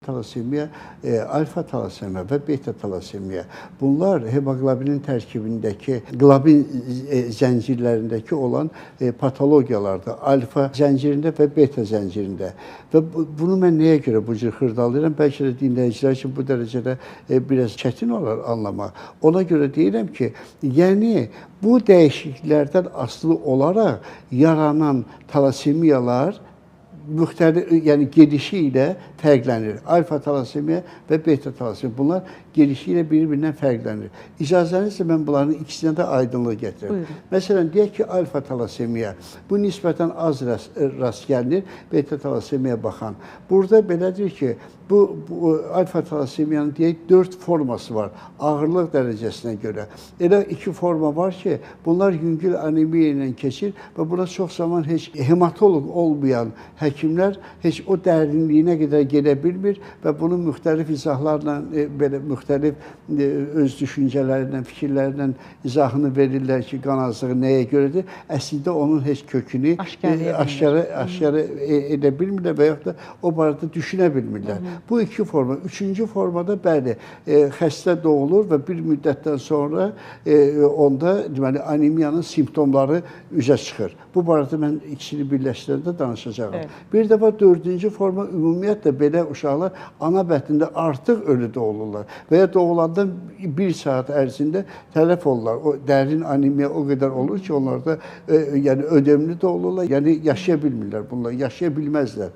Talasemiya, alfa talasemiya və beta talasemiya. Bunlar hemoqlobinin tərkibindəki qlobin zəncirlərindəki olan patologiyalardır. Alfa zəncirində və beta zəncirində. Və bunu mən nəyə görə bu cür xırdalayıram? Bəlkə də dinləyicilər üçün bu dərəcədə biraz çətin olar anlamaq. Ona görə deyirəm ki, yəni bu dəyişikliklərdən asılı olaraq yaranan talasemiyalar müxtəlif, yəni gedişi ilə fərqlənir. Alfa talasemiya və beta talasemiya. Bunlar gedişi ilə bir-birindən fərqlənir. İcazənizlə mən bunların ikisinə də aydınlıq gətirirəm. Buyurun. Məsələn, deyək ki, alfa talasemiya. Bu nisbətən az rast gəlinir beta talasemiyaya baxan. Burada belədir ki, bu alfa talasemiyanın deyək 4 forması var ağırlıq dərəcəsinə görə. Elə 2 forma var ki, bunlar yüngül anemiya ilə keçir və buna çox zaman heç hematoloq olmayan həkimlər heç o dərinliyinə qədər gedə bilmir və bunu müxtəlif izahlarla, belə müxtəlif öz düşüncələrlə, fikirlərlə izahını verirlər ki, qan azlığı nəyə görədir. Əslində onun heç kökünü aşkara edə bilmirlər və yaxud da o barədə düşünə bilmirlər. Bu 2 forma. 3-cü formada bəli, xəstə doğulur və bir müddətdən sonra onda deməli anemiyanın simptomları üzə çıxır. Bu barədə mən ikisini birləşdirəndə danışacağam. Evet. Bir dəfə 4-cü forma ümumiyyətlə belə uşaqlar ana bətnində artıq ölü doğulurlar və ya doğulandan 1 saat ərzində tələf olurlar. O dərin anemiya o qədər olur ki, onlarda yəni ödemli doğulurlar, yəni yaşaya bilmirlər bunlar, yaşaya bilməzlər.